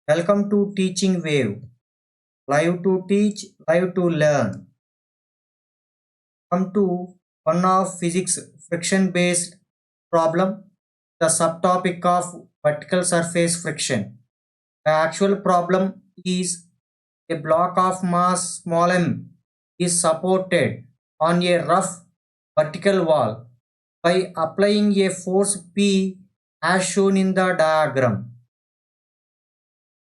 Welcome to Teaching Wave. Live to teach, live to learn. Come to one of physics friction based problem, the subtopic of vertical surface friction. The actual problem is a block of mass small m is supported on a rough vertical wall by applying a force P as shown in the diagram.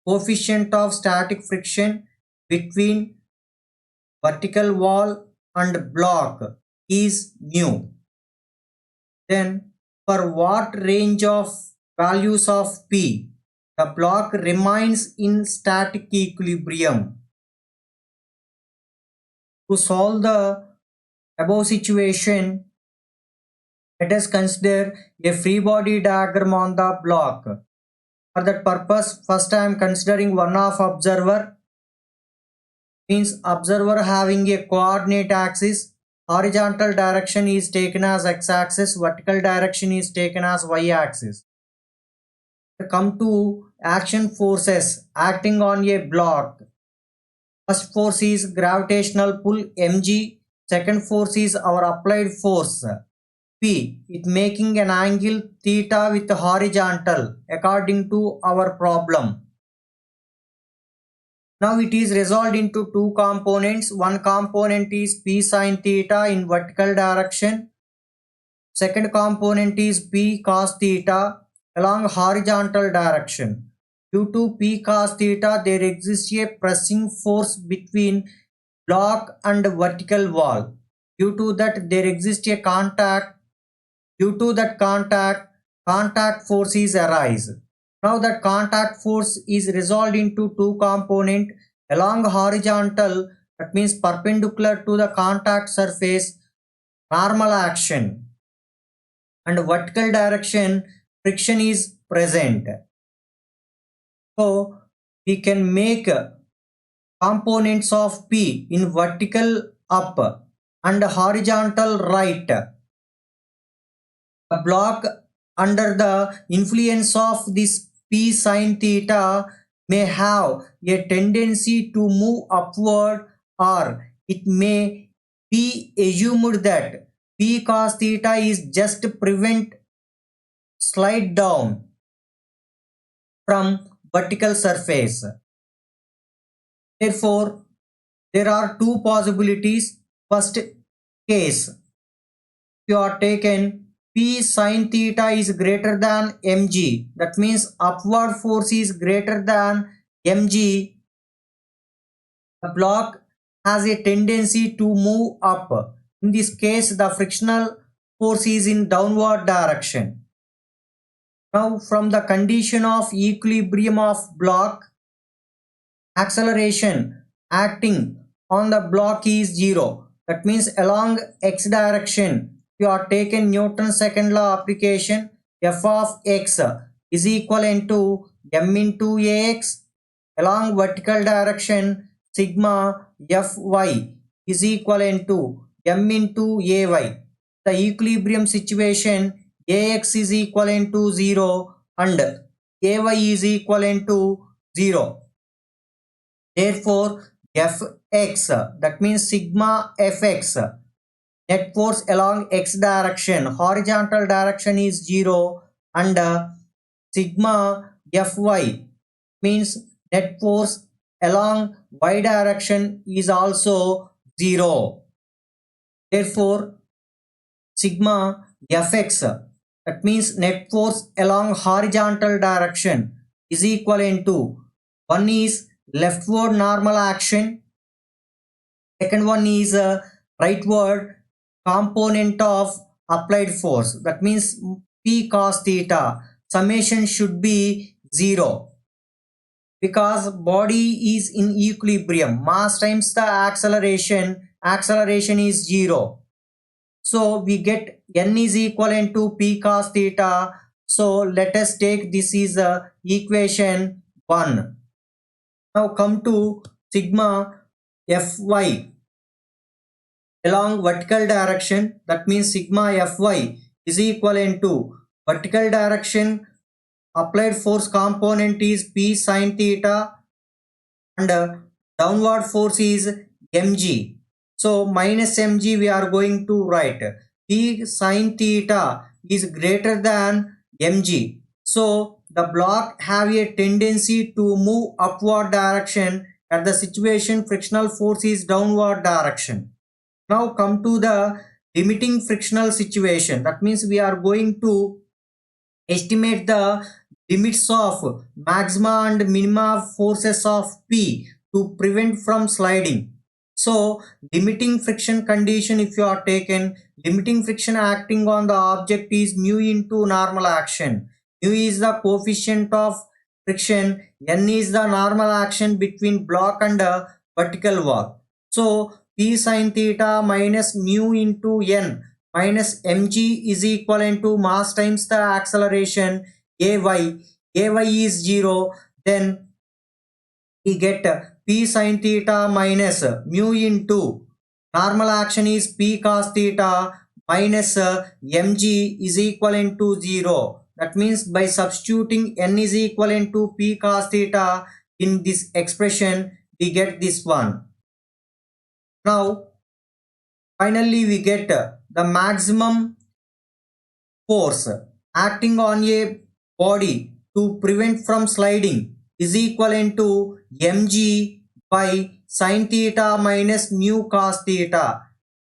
Coefficient of static friction between vertical wall and block is mu. Then for what range of values of P the block remains in static equilibrium? To solve the above situation, let us consider a free body diagram on the block. For that purpose, first I am considering one of observer, means observer having a coordinate axis. Horizontal direction is taken as x-axis, vertical direction is taken as y-axis. To come to action forces acting on a block. First force is gravitational pull mg, second force is our applied force P, it making an angle theta with horizontal according to our problem. Now it is resolved into two components. One component is P sin theta in vertical direction. Second component is P cos theta along horizontal direction. Due to P cos theta, there exists a pressing force between block and vertical wall. Due to that, there exists a contact. Due to that contact forces arise. Now that contact force is resolved into two component along horizontal, that means perpendicular to the contact surface, normal action, and vertical direction friction is present. So we can make components of P in vertical up and horizontal right. A block under the influence of this P sin theta may have a tendency to move upward, or it may be assumed that P cos theta is just prevent slide down from vertical surface. Therefore, there are two possibilities. First case, you are taken P sin theta is greater than mg, that means upward force is greater than mg, the block has a tendency to move up. In this case, the frictional force is in downward direction. Now from the condition of equilibrium of block, acceleration acting on the block is 0. That means along x direction, you are taken Newton's second law application, f of x is equivalent to m into ax. Along vertical direction, sigma fy is equivalent to m into ay. The equilibrium situation, ax is equivalent to 0 and ay is equivalent to 0. Therefore, Fx, that means sigma Fx, net force along x direction, horizontal direction is 0, and sigma Fy means net force along y direction is also 0. Therefore, sigma Fx, that means net force along horizontal direction, is equivalent to, one is leftward normal action, second one is rightward component of applied force, that means P cos theta. Summation should be 0 because body is in equilibrium, mass times the acceleration is 0. So we get n is equivalent to P cos theta. So let us take this is equation 1. Now come to sigma Fy along vertical direction, that means sigma Fy is equivalent to vertical direction applied force component is P sin theta and downward force is mg. So minus mg we are going to write. P sin theta is greater than mg. So the block have a tendency to move upward direction. At the situation, frictional force is downward direction. Now come to the limiting frictional situation. That means we are going to estimate the limits of maxima and minima forces of P to prevent from sliding. So limiting friction condition, if you are taken, limiting friction acting on the object is mu into normal action. Mu is the coefficient of friction, n is the normal action between block and vertical wall. So P sin theta minus mu into n minus mg is equivalent to mass times the acceleration ay. Ay is 0. Then we get P sin theta minus mu into normal action is P cos theta minus mg is equivalent to 0. That means by substituting n is equivalent to P cos theta in this expression, we get this one. Now finally we get the maximum force acting on a body to prevent from sliding is equivalent to mg by sin theta minus mu cos theta.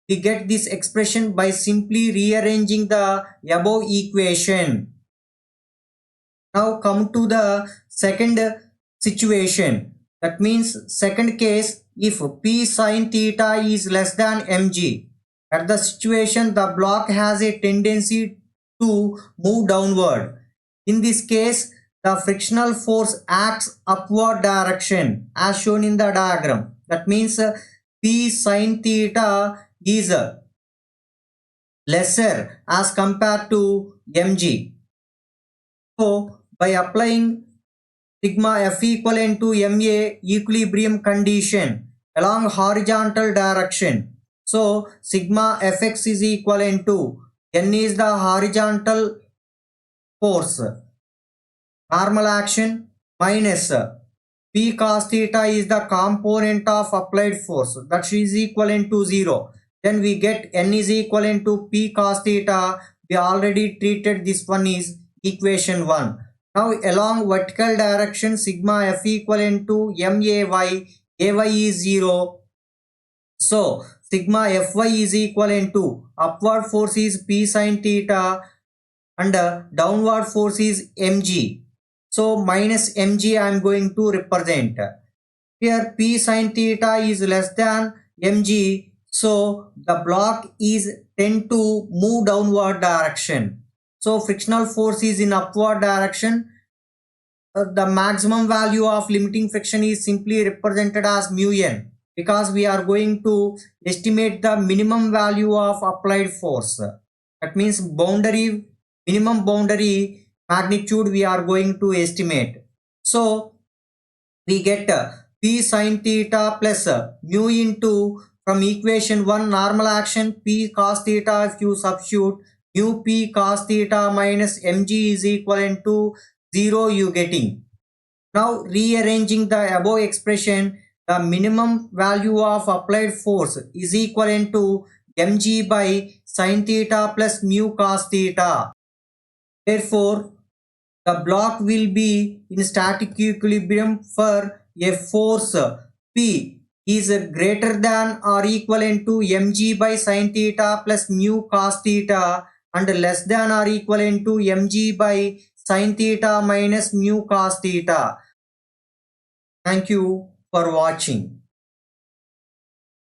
We get this expression by simply rearranging the above equation. Now come to the second situation. That means second case, if P sin theta is less than mg, at the situation the block has a tendency to move downward. In this case, the frictional force acts upward direction as shown in the diagram. That means P sin theta is lesser as compared to mg. So by applying sigma F equivalent to ma equilibrium condition along horizontal direction, so sigma Fx is equivalent to n is the horizontal force, normal action, minus P cos theta is the component of applied force, that is equivalent to 0. Then we get n is equivalent to P cos theta. We already treated this one is equation 1. Now along vertical direction, sigma F equivalent to may, ay is 0. So sigma Fy is equivalent to upward force is P sin theta and downward force is mg. So minus mg I am going to represent. Here P sin theta is less than mg. So the block is tend to move downward direction. So frictional force is in upward direction. The maximum value of limiting friction is simply represented as mu n, because we are going to estimate the minimum value of applied force. That means minimum boundary magnitude we are going to estimate. So we get P sin theta plus mu into, from equation 1 normal action P cos theta, if you substitute mu P cos theta minus mg is equivalent to 0 you getting. Now rearranging the above expression, the minimum value of applied force is equivalent to mg by sin theta plus mu cos theta. Therefore, the block will be in static equilibrium for a force P is greater than or equivalent to mg by sin theta plus mu cos theta and less than or equivalent to mg by sin theta minus mu cos theta. Thank you for watching.